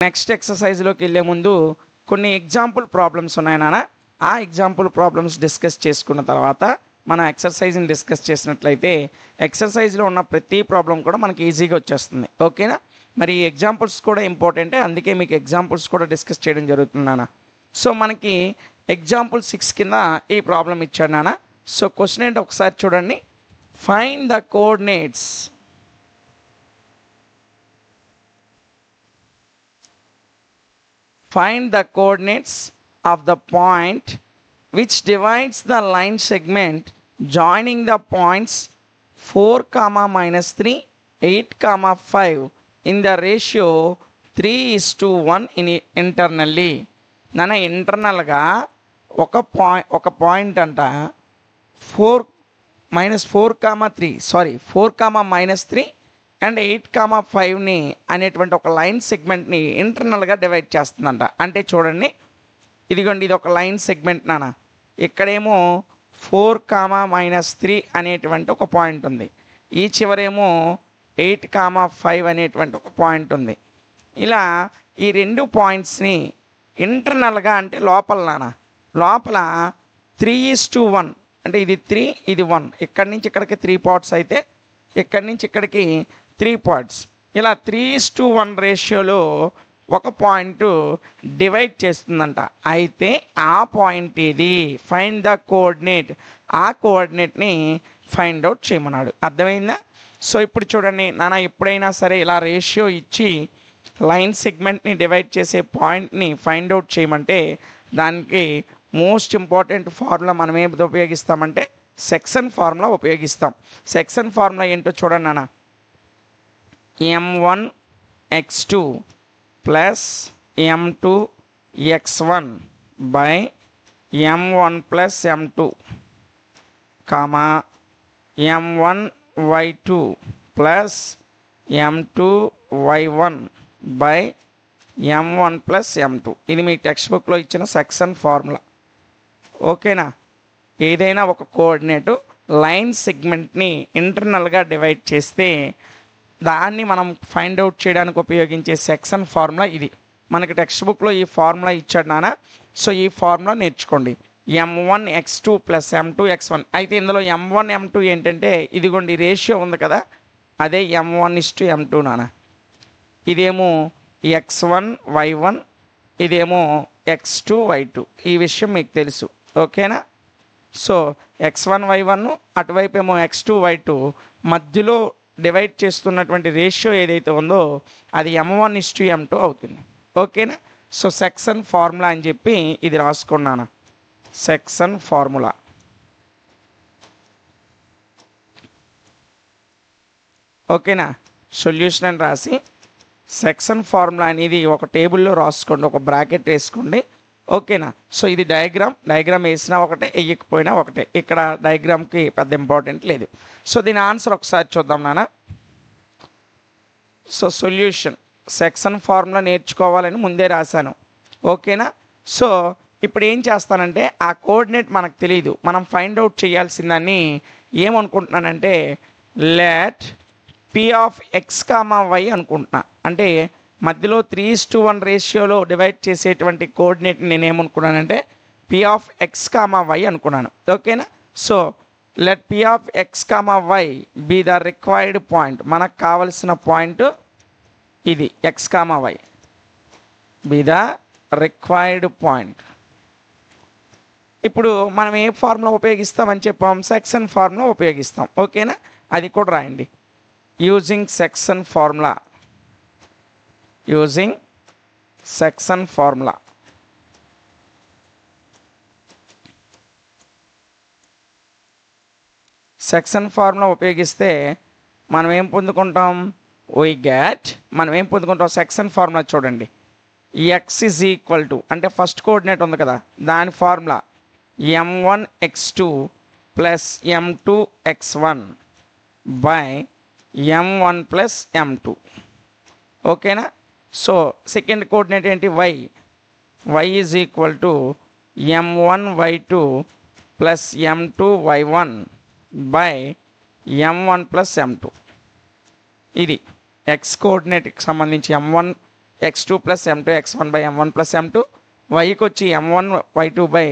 Next ఎక్సర్సైజ్లోకి వెళ్ళే ముందు కొన్ని ఎగ్జాంపుల్ ప్రాబ్లమ్స్ ఉన్నాయి నాన్న. ఆ ఎగ్జాంపుల్ ప్రాబ్లమ్స్ డిస్కస్ చేసుకున్న తర్వాత మన ఎక్సర్సైజ్ని డిస్కస్ చేసినట్లయితే ఎక్సర్సైజ్లో ఉన్న ప్రతి ప్రాబ్లం కూడా మనకి ఈజీగా వచ్చేస్తుంది. ఓకేనా? మరి ఈ ఎగ్జాంపుల్స్ కూడా ఇంపార్టెంటే, అందుకే మీకు ఎగ్జాంపుల్స్ కూడా డిస్కస్ చేయడం జరుగుతుంది నాన్న. సో మనకి ఎగ్జాంపుల్ 6 కింద ఈ ప్రాబ్లం ఇచ్చాడు నాన్న. సో క్వశ్చన్ ఏంటి ఒకసారి చూడండి. Find the coordinates of the point which divides the line segment joining the points 4, -3, 8, 5 in the ratio 3:1 in internally. నాన్న ఇంటర్నల్గా ఒక పాయింట్ అంట 4, -3 అండ్ 8, 5ని అనేటువంటి ఒక లైన్ సెగ్మెంట్ని ఇంటర్నల్గా డివైడ్ చేస్తుందంట. అంటే చూడండి, ఇదిగోండి, ఇది ఒక లైన్ సెగ్మెంట్ నాన్న. ఇక్కడేమో 4, -3 అనేటువంటి ఒక పాయింట్ ఉంది. ఈ చివరేమో 8, 5 అనేటువంటి ఒక పాయింట్ ఉంది. ఇలా ఈ రెండు పాయింట్స్ని ఇంటర్నల్గా అంటే లోపల నాన్న, లోపల 3:1 అంటే ఇది 3 ఇది 1, ఇక్కడి నుంచి ఇక్కడికి 3 పార్ట్స్ అయితే ఇక్కడి నుంచి ఇక్కడికి 3 పార్ట్స్, ఇలా 3:1 రేషియోలో ఒక పాయింట్ డివైడ్ చేస్తుందంట. అయితే ఆ పాయింట్ ఇది ఫైండ్ ద కోఆర్డినేట్, ఆ కోఆర్డినేట్ని ఫైండ్ అవుట్ చేయమన్నాడు. అర్థమైందా? సో ఇప్పుడు చూడండి నాన్న, ఎప్పుడైనా సరే ఇలా రేషియో ఇచ్చి లైన్ సెగ్మెంట్ని డివైడ్ చేసే పాయింట్ని ఫైండ్ అవుట్ చేయమంటే దానికి మోస్ట్ ఇంపార్టెంట్ ఫార్ములా మనం ఏది ఉపయోగిస్తామంటే సెక్షన్ ఫార్ములా ఉపయోగిస్తాం. సెక్షన్ ఫార్ములా ఏంటో చూడండి నాన్న. m1x2 plus m2x1 by m1 plus m2 m1y2 plus m2y1 by m1 plus m2. ఇది మీ టెక్స్ట్ బుక్లో ఇచ్చిన సెక్షన్ ఫార్ములా. ఓకేనా? ఏదైనా ఒక కోఆర్డినేటు లైన్ సెగ్మెంట్ని ఇంటర్నల్గా డివైడ్ చేస్తే దాన్ని మనం ఫైండ్ అవుట్ చేయడానికి ఉపయోగించే సెక్షన్ ఫార్ములా ఇది. మనకి టెక్స్ట్ బుక్లో ఈ ఫార్ములా ఇచ్చాడు నాన్న. సో ఈ ఫార్ములా నేర్చుకోండి. m1x2 plus m2x1. అయితే ఇందులో m1 m2 ఏంటంటే ఇదిగోండి రేషియో ఉంది కదా, అదే m1:m2 నాన్న. ఇదేమో x1 y1, ఇదేమో x2 y2. ఈ విషయం మీకు తెలుసు. ఓకేనా? సో x1 y1 అటువైపు ఏమో x2 y2, మధ్యలో డివైడ్ చేస్తున్నటువంటి రేషియో ఏదైతే ఉందో అది m1:m2 అవుతుంది. ఓకేనా? సో సెక్షన్ ఫార్ములా అని చెప్పి ఇది రాసుకున్నాను. Section formula. ఓకేనా? సొల్యూషన్ అని రాసి సెక్షన్ ఫార్ములా అనేది ఒక టేబుల్లో రాసుకోండి, ఒక బ్రాకెట్ వేసుకోండి. ఓకేనా? సో ఇది డయాగ్రామ్ వేసినా ఒకటే, వేయకపోయినా ఒకటే. ఇక్కడ డయాగ్రామ్కి పెద్ద ఇంపార్టెంట్ లేదు. సో దీని ఆన్సర్ ఒకసారి చూద్దాం నాన్న. సో సొల్యూషన్ సెక్షన్ ఫార్ములా నేర్చుకోవాలని ముందే రాశాను. ఓకేనా? సో ఇప్పుడు ఏం చేస్తానంటే ఆ కోఆర్డినేట్ మనకు తెలియదు, మనం ఫైండ్ అవుట్ చేయాల్సిందని ఏమనుకుంటున్నానంటే లెట్ p(x, y) అనుకుంటున్నా. అంటే మధ్యలో 3:1 రేషియోలో డివైడ్ చేసేటువంటి కోఆర్డినేట్ నేను ఏమనుకున్నానంటే p(x, y) అనుకున్నాను. ఓకేనా? So let p(x, y) be the required point. మనకు కావలసిన పాయింట్ ఇది x, y be the required point. ఇప్పుడు మనం ఏ ఫార్ములా ఉపయోగిస్తామని చెప్పాం? సెక్షన్ ఫార్ములా ఉపయోగిస్తాం. ఓకేనా? అది కూడా రాయండి. Using section formula, using section formula. Section formula ఉపయోగిస్తే మనం ఏం పొందుకుంటాం? మనం ఏం పొందుకుంటాం? సెక్షన్ ఫార్ములా చూడండి. x ఈజ్ ఈక్వల్ టు, అంటే ఫస్ట్ కోఆర్డినేట్ ఉంది కదా, దాని formula m1x2 plus m2x1 by m1 plus m2. ఓకేనా? సో సెకండ్ కోఆర్డినేట్ ఏంటి? y is equal to m1y2 plus m2y1 by m1 plus m2. ఇది x కోఆర్డినేట్కి సంబంధించి m1 x2 plus m2 x1 by m1 plus m2, వైకి వచ్చి m1 y2 by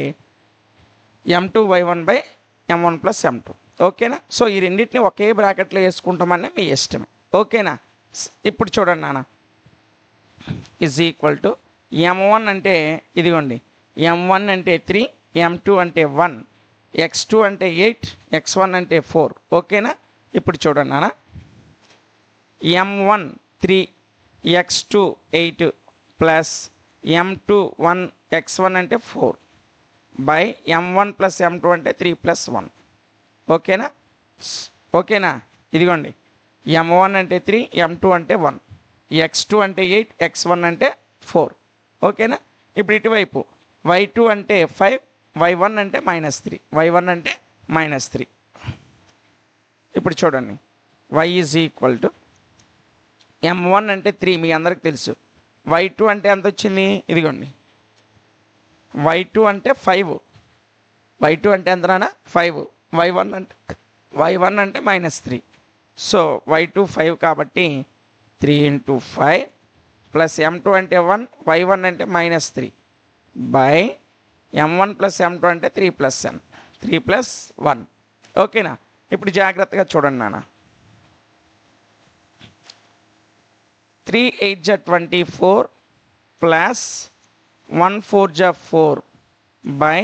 m2 y1 by m1 plus m2. ఓకేనా? So ఈ రెండింటిని ఒకే బ్రాకెట్లో వేసుకుంటామని మీ ఇష్టమే. ఓకేనా? ఇప్పుడు చూడండి నాన్న, ఈజ్ ఈక్వల్ టు m1 అంటే ఇదిగోండి, m1 అంటే 3, m2 అంటే 1, x2 అంటే 8, x1 అంటే 4. ఓకేనా? ఇప్పుడు చూడండి నాన్న, m1 3, x2 8 plus m2 1, x1 అంటే 4 బై m1 ప్లస్ m2 అంటే 3 ప్లస్ 1. ఓకేనా? ఓకేనా? ఇదిగోండి, m1 అంటే 3, m2 అంటే 1, x2 అంటే 8, x1 అంటే 4. ఓకేనా? ఇప్పుడు ఇటువైపు y2 అంటే 5, y1 అంటే -3, y1 అంటే -3. ఇప్పుడు చూడండి, y is equal to m1 అంటే 3 మీ అందరికి తెలుసు, y2 అంటే ఎంత వచ్చింది, ఇదిగోండి y2 అంటే 5, y2 అంటే ఎంతనా 5, y1 అంటే -3. సో y2 5 కాబట్టి 3 × 5 ప్లస్ m2 అంటే 1, y1 అంటే -3 బై m1 ప్లస్ m2 అంటే 3 ప్లస్ 1. ఓకేనా? ఇప్పుడు జాగ్రత్తగా చూడండి నాన్న, 3 8 జా 24 ప్లస్ 1 4 జా 4 బై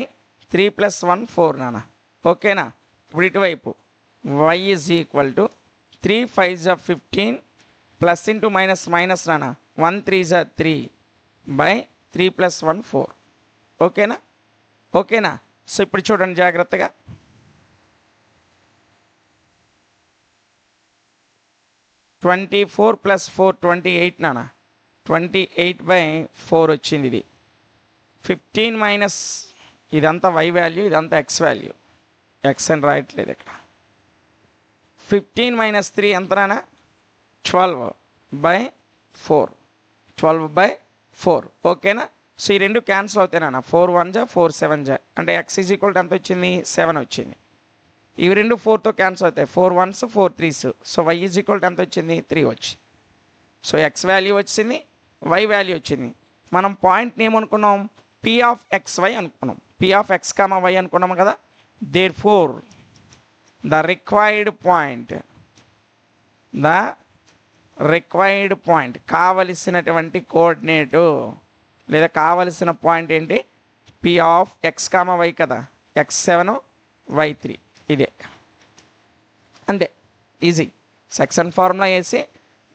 3 ప్లస్ 1 4 నాన్న. ఓకేనా? ఇప్పుడు ఇటువైపు y ఈజ్ ఈక్వల్ టు 3 5 జా 15 ప్లస్ ఇంటూ మైనస్ మైనస్ నాన్న, 1 3 జా 3 బై 3 ప్లస్ 1 4. ఓకేనా? ఓకేనా? సో ఇప్పుడు చూడండి జాగ్రత్తగా, 24 ప్లస్ 4 28 నాన్న, 28 బై 4 వచ్చింది. ఇది 15 మైనస్ ఇదంతా y వాల్యూ, ఇదంతా x వాల్యూ, x అని రాయట్లేదు ఇక్కడ. 15 మైనస్ 3 ఎంత నాన్న, 12 బై 4, 12 బై 4. ఓకేనా? సో ఈ రెండు క్యాన్సిల్ అవుతాయి నాన్న, 4 1 జా 4 7 జా అంటే x ఈజ్ ఈక్వల్ టు ఎంత వచ్చింది, 7 వచ్చింది. ఇవి రెండు 4తో క్యాన్సిల్ అవుతాయి, 4 1s 4 3s. So y is equal to ఎంత వచ్చింది, 3 వచ్చింది. సో x వాల్యూ వచ్చింది, y వాల్యూ వచ్చింది. మనం పాయింట్ని ఏమనుకున్నాం, p ఆఫ్ xy అనుకున్నాం, p ఆఫ్ x, y అనుకున్నాం కదా. Therefore the required point కావలసినటువంటి కోఆర్డినేటు లేదా కావలసిన పాయింట్ ఏంటి, p ఆఫ్ x, y కదా, x7 y3. ఇదే అంతే, ఈజీ. సెక్షన్ ఫార్ములా వేసి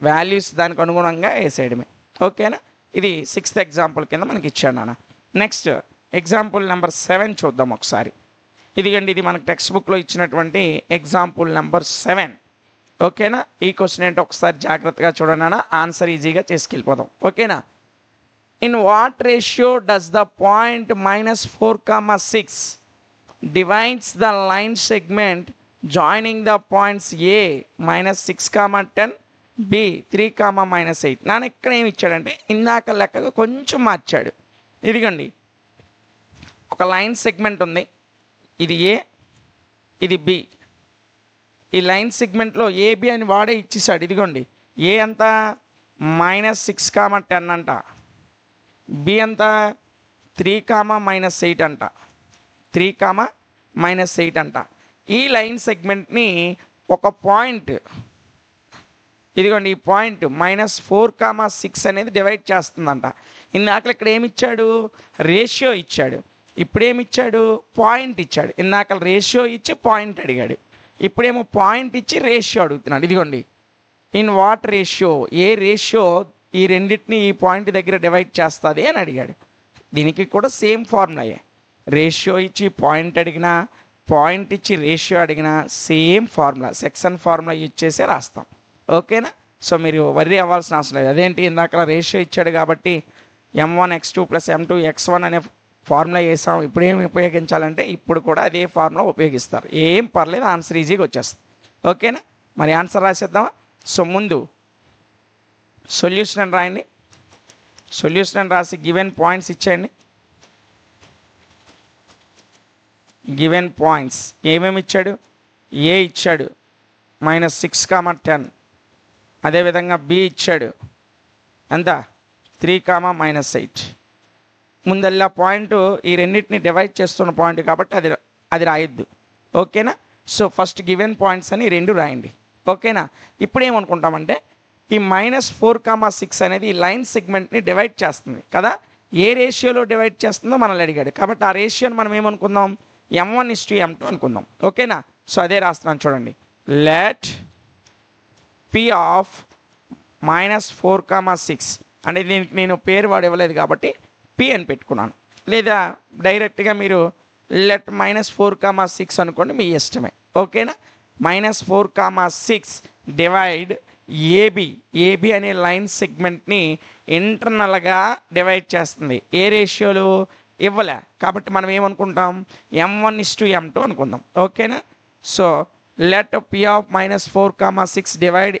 వాల్యూస్ దానికి అనుగుణంగా వేసేయడమే. ఓకేనా? ఇది 6th ఎగ్జాంపుల్ కింద మనకి ఇచ్చాడు నాన్న. నెక్స్ట్ ఎగ్జాంపుల్ నెంబర్ 7 చూద్దాం ఒకసారి. ఇదిగండి, ఇది మనకు టెక్స్ట్ బుక్లో ఇచ్చినటువంటి ఎగ్జాంపుల్ నెంబర్ 7. ఓకేనా? ఈ క్వశ్చన్ ఏంటో ఒకసారి జాగ్రత్తగా చూడండి నాన్న, ఆన్సర్ ఈజీగా చేసుకెళ్ళిపోదాం. ఓకేనా? In what ratio does the point -4,6 divides the line segment joining the points A -6,10, B 3,-8. నాన్న ఇక్కడ ఏమి ఇచ్చాడంటే ఇందాక లెక్కగా కొంచెం మార్చాడు. ఇదిగోండి, ఒక లైన్ సెగ్మెంట్ ఉంది, ఇది A, ఇది B. ఈ లైన్ సెగ్మెంట్లో AB అని వాడే ఇచ్చేసాడు. ఇదిగోండి, A ఎంత -6,10 అంట, B ఎంత 3,-8 అంట, 3,-8 అంట. ఈ లైన్ సెగ్మెంట్ని ఒక పాయింట్, ఇదిగోండి ఈ పాయింట్ -4,6 అనేది డివైడ్ చేస్తుందంట. ఇందాక ఇక్కడ ఏమి ఇచ్చాడు, రేషియో ఇచ్చాడు. ఇప్పుడేమి ఇచ్చాడు, పాయింట్ ఇచ్చాడు. ఇందాక రేషియో ఇచ్చి పాయింట్ అడిగాడు, ఇప్పుడేమో పాయింట్ ఇచ్చి రేషియో అడుగుతున్నాడు. ఇదిగోండి, in what ratio, A ratio ఈ రెండింటిని ఈ పాయింట్ దగ్గర డివైడ్ చేస్తుంది అని అడిగాడు. దీనికి కూడా సేమ్ ఫార్ములాయే, రేషియో ఇచ్చి పాయింట్ అడిగినా, పాయింట్ ఇచ్చి రేషియో అడిగినా same formula, section formula use చేసే రాస్తాం. ఓకేనా? సో మీరు వర్రీ అవ్వాల్సిన అవసరం లేదు. అదేంటి, ఇందాక రేషియో ఇచ్చాడు కాబట్టి m1 x2 plus m2 x1 అనే ఫార్ములా వేసాం. ఇప్పుడు ఏమి ఉపయోగించాలంటే ఇప్పుడు కూడా అదే ఫార్ములా ఉపయోగిస్తారు. ఏం పర్లేదు, ఆన్సర్ ఈజీగా వచ్చేస్తుంది. ఓకేనా? మరి ఆన్సర్ రాసేద్దామా? సో ముందు సొల్యూషన్ అని రాయండి. సొల్యూషన్ అని రాసి గివెన్ పాయింట్స్ ఇచ్చేయండి. గివెన్ పాయింట్స్ ఏమేమి ఇచ్చాడు, ఏ ఇచ్చాడు -6,10, అదేవిధంగా బి ఇచ్చాడు ఎంత 3, ముందల్లా పాయింట్ ఈ రెండింటిని డివైడ్ చేస్తున్న పాయింట్ కాబట్టి అది రాయొద్దు. ఓకేనా? సో ఫస్ట్ గివెన్ పాయింట్స్ అని రెండు రాయండి. ఓకేనా? ఇప్పుడు ఏమనుకుంటామంటే ఈ -4, 6 అనేది ఈ లైన్ సెగ్మెంట్ని డివైడ్ చేస్తుంది కదా. ఏ రేషియోలో డివైడ్ చేస్తుందో మనల్ని అడిగాడు కాబట్టి ఆ రేషియోని మనం ఏమనుకుందాం, M1:M2 అనుకుందాం. ఓకేనా? సో అదే రాస్తున్నాను చూడండి. లెట్ P ఆఫ్ -4, 6 అంటే దీనికి నేను పేరు వాడు ఇవ్వలేదు కాబట్టి P అని పెట్టుకున్నాను. లేదా డైరెక్ట్గా మీరు లెట్ -4, 6 అనుకోండి, మీ ఇష్టమే. ఓకేనా? -4, 6 డివైడ్ ఏబి అనే లైన్ సెగ్మెంట్ని ఇంటర్నల్గా డివైడ్ చేస్తుంది. ఏ రేషియోలు ఇవ్వలే కాబట్టి మనం ఏమనుకుంటాం, M1:M2 అనుకుందాం. ఓకేనా? So let P of -4, 6 divide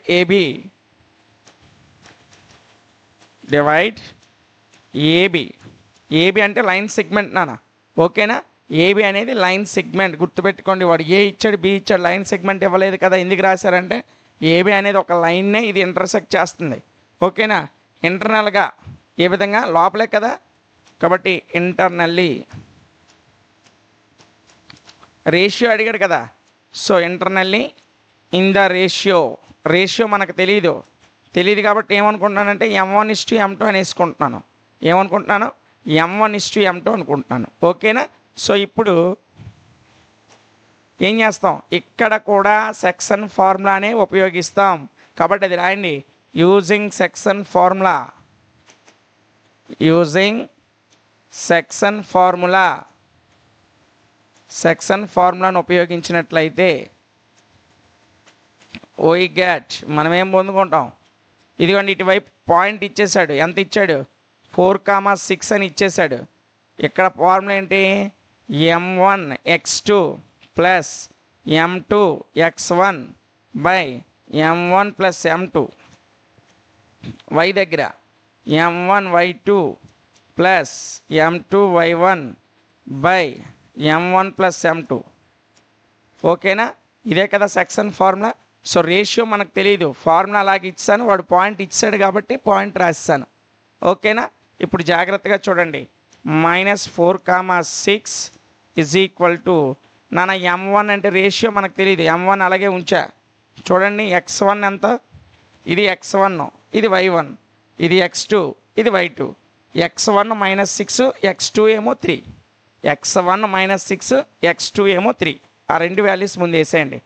AB అంటే లైన్ సెగ్మెంట్ నానా. ఓకేనా? ఏబి అనేది లైన్ సెగ్మెంట్ గుర్తుపెట్టుకోండి. వాడు ఏ ఇచ్చాడు, బి ఇచ్చాడు, లైన్ సెగ్మెంట్ ఇవ్వలేదు కదా. ఎందుకు రాశారంటే ఏబి అనేది ఒక లైన్నే ఇది ఇంటర్సెక్ట్ చేస్తుంది. ఓకేనా? ఇంటర్నల్గా ఏ విధంగా లోపలే కదా కాబట్టి ఇంటర్నల్లీ రేషియో అడిగాడు కదా. So internally in the ratio మనకు తెలియదు కాబట్టి ఏమనుకుంటున్నానంటే M1:M2 అని వేసుకుంటున్నాను. ఏమనుకుంటున్నాను, M1:M2 అనుకుంటున్నాను. ఓకేనా? సో ఇప్పుడు ఏం చేస్తాం, ఇక్కడ కూడా సెక్షన్ ఫార్ములానే ఉపయోగిస్తాం కాబట్టి అది రాయండి. యూజింగ్ సెక్షన్ ఫార్ములాను ఉపయోగించినట్లయితే ఓయి గెట్ మనమేం పొందుకుంటాం, ఇదిగోండి ఇటువైపు పాయింట్ ఇచ్చేసాడు. ఎంత ఇచ్చాడు, 4, 6 అని ఇచ్చేసాడు. ఇక్కడ ఫార్ములా ఏంటి, M1x2 plus M2x1 by M1 plus M2. Why దగ్గర M1y2 plus M2y1 by M1 plus M2. ఓకేనా? ఇదే కదా సెక్షన్ ఫార్ములా. సో రేషియో మనకు తెలియదు, ఫార్ములా అలాగే ఇచ్చాను, వాడు పాయింట్ ఇచ్చాడు కాబట్టి పాయింట్ రాస్తాను. ఓకేనా? ఇప్పుడు జాగ్రత్తగా చూడండి. -4, 6 ఈజ్ ఈక్వల్ టు నాన్న M1 అంటే రేషియో మనకు తెలియదు, M1 అలాగే ఉంచా. చూడండి x1 ఎంత, ఇది x1, ఇది y1, ఇది x2, ఇది y2. x1 -6, x2 ఏమో 3. x1 -6, x2 ఏమో 3. ఆ రెండు వాల్యూస్ ముందు వేసేయండి.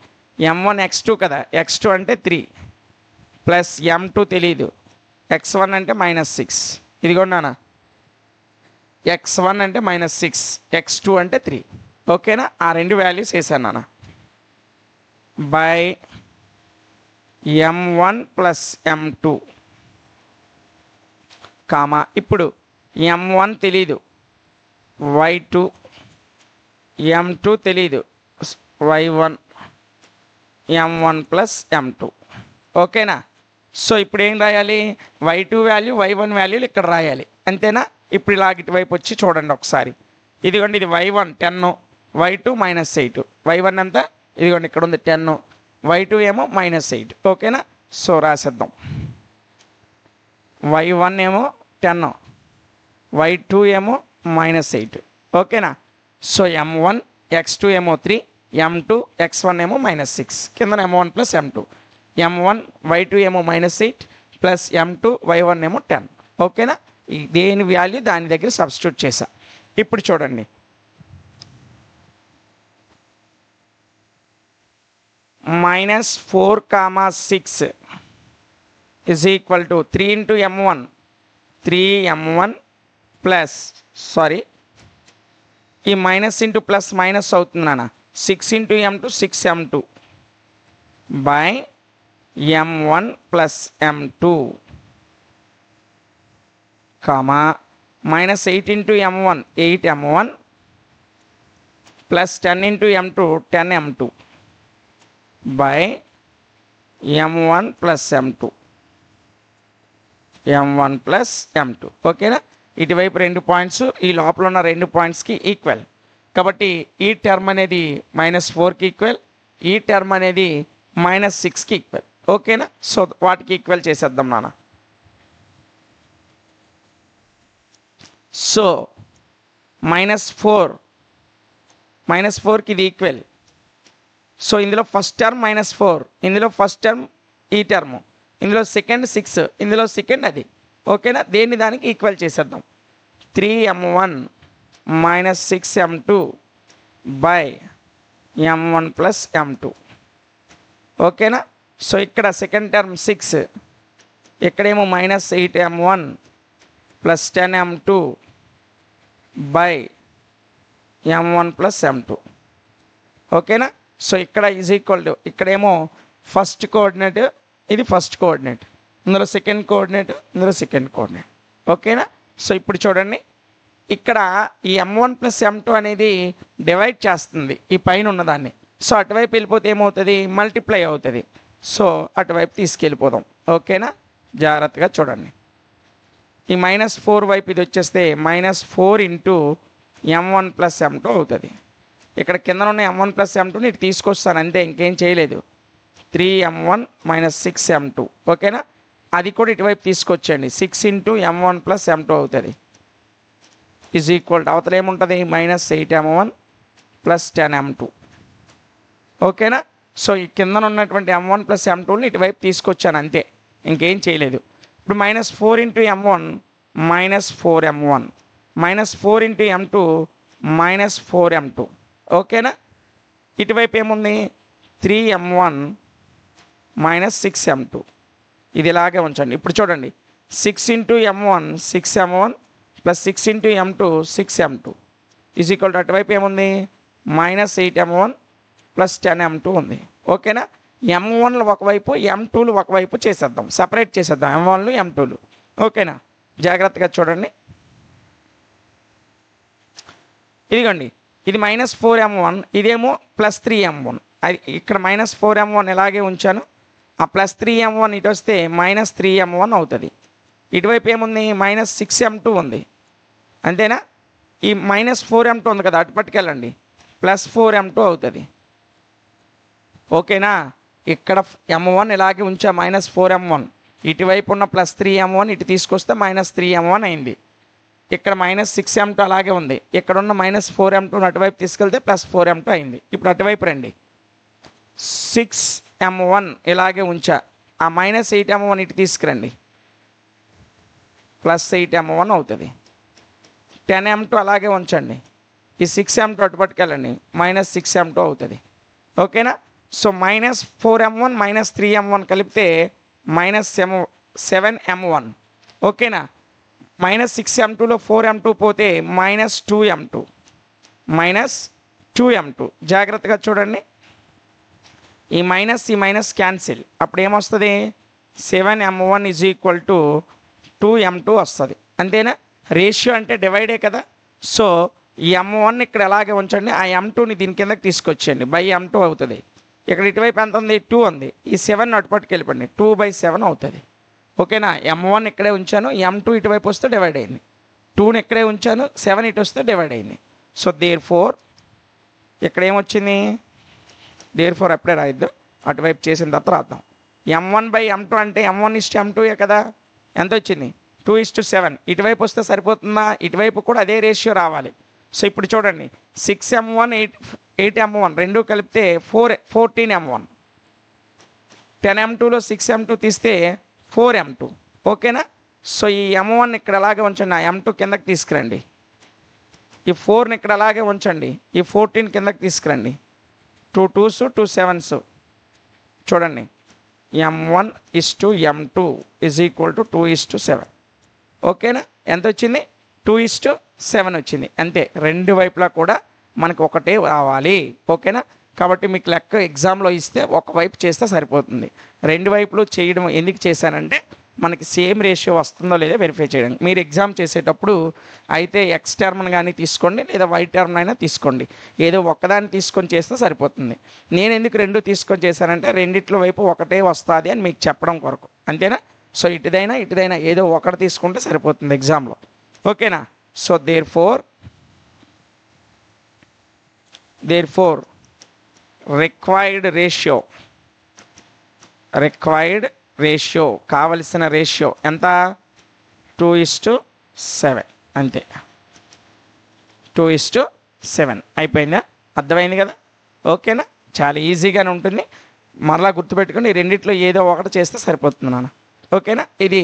M1 x2 కదా, x2 అంటే 3 ప్లస్ M2 తెలీదు, x1 అంటే -6. ఇదిగోండి నాన్న, x1 అంటే -6, x2 అంటే 3. ఓకేనా? ఆ రెండు వాల్యూస్ వేసాను నాన్న. By M1 plus M2 comma ఇప్పుడు M1 తెలీదు, y2, M2 తెలీదు, y1, M1 ప్లస్ M2. ఓకేనా? సో ఇప్పుడు ఏం రాయాలి, y2 వాల్యూ y1 వాల్యూలు ఇక్కడ రాయాలి. అంతేనా? ఇప్పుడు ఇలాగ ఇటువైపు వచ్చి చూడండి ఒకసారి. ఇదిగోండి ఇది y1 10, y2 -8. y1 ఎంత, ఇదిగోండి ఇక్కడ ఉంది 10, y2 ఏమో -8. ఓకేనా? సో రాసేద్దాం. y1 ఏమో 10, y2 ఏమో -8. ఓకేనా? సో M1 x2 ఏమో 3, M2 x1 ఏమో -6. కింద M1 plus M2, M1 y2 ఏమో -8 ప్లస్ M2 y1 ఏమో 10. ఓకేనా? దేని వాల్యూ దాని దగ్గర సబ్స్టిట్యూట్ చేసా. ఇప్పుడు చూడండి, -4, 6 is equal to 3 into M1, 3M1 plus ఈ మైనస్ ఇంటూ ప్లస్ మైనస్ అవుతుంది నాన్న, 6 into M2, 6M2 by M1 plus M2 comma -8 into M1, 8M1 plus 10 into M2, 10M2 by M1 plus M2, M1 plus M2. ఓకేనా? ఇటువైపు రెండు points ఈ లోపల ఉన్న రెండు పాయింట్స్కి ఈక్వల్ కాబట్టి ఈ టర్మ్ అనేది -4కి ఈక్వల్, ఈ టర్మ్ అనేది -6కి ఈక్వల్. ఓకేనా? సో వాటికి ఈక్వల్ చేసేద్దాం నాన్న. సో -4కి ఇది ఈక్వల్. సో ఇందులో ఫస్ట్ టర్మ్ -4, ఇందులో ఫస్ట్ టర్మ్ ఈ టర్మ్, ఇందులో సెకండ్ 6, ఇందులో సెకండ్ అది. ఓకేనా, దేన్ని దానికి ఈక్వల్ చేసేద్దాం. 3m1 - 6m2 by m1 plus m2. ఓకేనా, సో ఇక్కడ సెకండ్ టర్మ్ 6, ఇక్కడేమో -8m1 plus 10m2 by m1 plus m2. ఓకేనా, సో ఇక్కడ ఈజ్ ఈక్వల్ టు, ఇక్కడేమో ఫస్ట్ కోఆర్డినేట్, ఇది ఫస్ట్ కోఆర్డినేట్, ఇందులో సెకండ్ కోఆర్డినేట్, ఇందులో సెకండ్ కోఆర్డినేట్. ఓకేనా, సో ఇప్పుడు చూడండి, ఇక్కడ ఈ m1 ప్లస్ m2 అనేది డివైడ్ చేస్తుంది ఈ పైన ఉన్నదాన్ని. సో అటువైపు వెళ్ళిపోతే ఏమవుతుంది, మల్టిప్లై అవుతుంది. సో అటువైపు తీసుకెళ్ళిపోదాం. ఓకేనా, జాగ్రత్తగా చూడండి. ఈ -4 వైపు ఇది వచ్చేస్తే -4 ఇంటూ m1 ప్లస్ m2 అవుతుంది. ఇక్కడ కింద ఉన్న m1 ప్లస్ m2ని ఇటు తీసుకొస్తాను అంతే, ఇంకేం చేయలేదు. 3m1 - 6m2. ఓకేనా, అది కూడా ఇటువైపు తీసుకొచ్చండి. 6 ఇంటూ m1 ప్లస్ m2 అవుతుంది. ఈజ్ ఈక్వల్ టు అవతల ఏముంటుంది, -8m1 ప్లస్ 10m2. ఓకేనా, సో ఈ కింద ఉన్నటువంటి m1 ప్లస్ m2ని ఇటువైపు తీసుకొచ్చాను అంతే, ఇంకేం చేయలేదు. ఇప్పుడు -4 into m1 -4m1, -4 into m2 -4m2. ఓకేనా, ఇటువైపు ఏముంది, 3m1 - 6m2. ఇది ఇలాగే ఉంచండి. ఇప్పుడు చూడండి, 6 into m1 6m1 plus 6 into m2 6m2 is equal to అటువైపు ఏముంది, -8m1 ప్లస్ 10m2 ఉంది. ఓకేనా, m1లు ఒకవైపు m2లు ఒకవైపు చేసేద్దాం, సపరేట్ చేసేద్దాం m1లు m2లు. ఓకేనా, జాగ్రత్తగా చూడండి. ఇదిగోండి, ఇది -4m1, ఇదేమో +3m1. అది ఇక్కడ -4m1 ఇలాగే ఉంచాను, ఆ +3m1 ఇటు వస్తే -3m1 అవుతుంది. ఇటువైపు ఏముంది, -6m2 ఉంది, అంతేనా. ఈ -4m2 ఉంది కదా, అటు పట్టుకెళ్ళండి, +4m2 అవుతుంది. ఓకేనా, ఇక్కడ m1 ఇలాగే ఉంచా -4m1, ఇటువైపు ఉన్న +3m1 ఇటు తీసుకొస్తే -3m1 అయింది. ఇక్కడ -6m2 అలాగే ఉంది, ఇక్కడ ఉన్న -4m2 అటువైపు తీసుకెళ్తే +4m2 అయింది. ఇప్పుడు అటువైపు రండి, 6m1 ఇలాగే ఉంచా, ఆ -8m1 ఇటు తీసుకురండి, +8m1 అవుతుంది. 10m2 అలాగే ఉంచండి, ఈ 6m2 అటు పట్టుకెళ్ళండి, -6m2 అవుతుంది. ఓకేనా, సో -4m1 -3m1 కలిపితే -7m1. ఓకేనా, -6m2లో 4m2 పోతే -2m2. జాగ్రత్తగా చూడండి, ఈ మైనస్ క్యాన్సిల్, అప్పుడు ఏమొస్తుంది, 7m1 is equal to 2m2 వస్తుంది. అంతేనా, రేషియో అంటే డివైడే కదా. సో ఈ m1 ఇక్కడ ఎలాగే ఉంచండి, ఆ m2ని దీని కిందకి తీసుకొచ్చేయండి, బై m2 అవుతుంది. ఇక్కడ ఇటువైపు ఎంత ఉంది, 2 ఉంది, ఈ 7 అటుపట్టుకు వెళ్ళిపోండి, 2/7 అవుతుంది. ఓకేనా, m1 ఇక్కడే ఉంచాను, m2 ఇటువైపు వస్తే డివైడ్ అయింది, 2ని ఇక్కడే ఉంచాను, 7 ఇటు వస్తే డివైడ్ అయింది. సో దేర్ఫోర్ ఇక్కడ ఏమొచ్చింది, దేర్ఫోర్ అప్పుడే రాయిద్దాం, అటువైపు చేసిన తర్వాత రాద్దాం. m1/m2 అంటే m1:m2 కదా, ఎంత వచ్చింది, 2:7. ఇటువైపు వస్తే సరిపోతుందా, ఇటువైపు కూడా అదే రేషియో రావాలి. సో ఇప్పుడు చూడండి, 6m1 8m1 రెండు కలిపితే 14m1, 10m2లో 6m2 తీస్తే 4m2. ఓకేనా, సో ఈ m1 ఇక్కడ అలాగే ఉంచండి, ఆ m2 కిందకి తీసుకురండి, ఈ 4ని ఇక్కడ అలాగే ఉంచండి, ఈ 14 కిందకి తీసుకురండి, 2 2s 2 7s. చూడండి, m1:m2 ఈజ్ ఈక్వల్ టు 2:7. ఓకేనా, ఎంత వచ్చింది, 2:7 వచ్చింది. అంతే, రెండు వైపులా కూడా మనకు ఒకటే రావాలి. ఓకేనా, కాబట్టి మీకు లెక్క ఎగ్జామ్లో ఇస్తే ఒకవైపు చేస్తే సరిపోతుంది. రెండు వైపులు చేయడం ఎందుకు చేశానంటే మనకి సేమ్ రేషియో వస్తుందో లేదో వెరిఫై చేయడం. మీరు ఎగ్జామ్ చేసేటప్పుడు అయితే ఎక్స్ టర్మ్ని కానీ తీసుకోండి, లేదా వై టర్మ్ అయినా తీసుకోండి, ఏదో ఒక్కదాన్ని తీసుకొని చేస్తే సరిపోతుంది. నేను ఎందుకు రెండు తీసుకొని చేశానంటే రెండిట్లో వైపు ఒకటే వస్తుంది అని మీకు చెప్పడం కొరకు, అంతేనా. సో ఇటుదైనా ఏదో ఒకటి తీసుకుంటే సరిపోతుంది ఎగ్జామ్లో. ఓకేనా, సో దేర్ఫోర్ రిక్వైర్డ్ రేషియో కావలసిన రేషియో ఎంత, 2:7. అంతే. 2:7 అయిపోయిందా? అర్థమైంది కదా? ఓకేనా? చాలా ఈజీగానే ఉంటుంది. మరలా గుర్తుపెట్టుకొని ఈ రెండిట్లో ఏదో ఒకటి చేస్తే సరిపోతుంది నాన్న. ఓకేనా? ఇది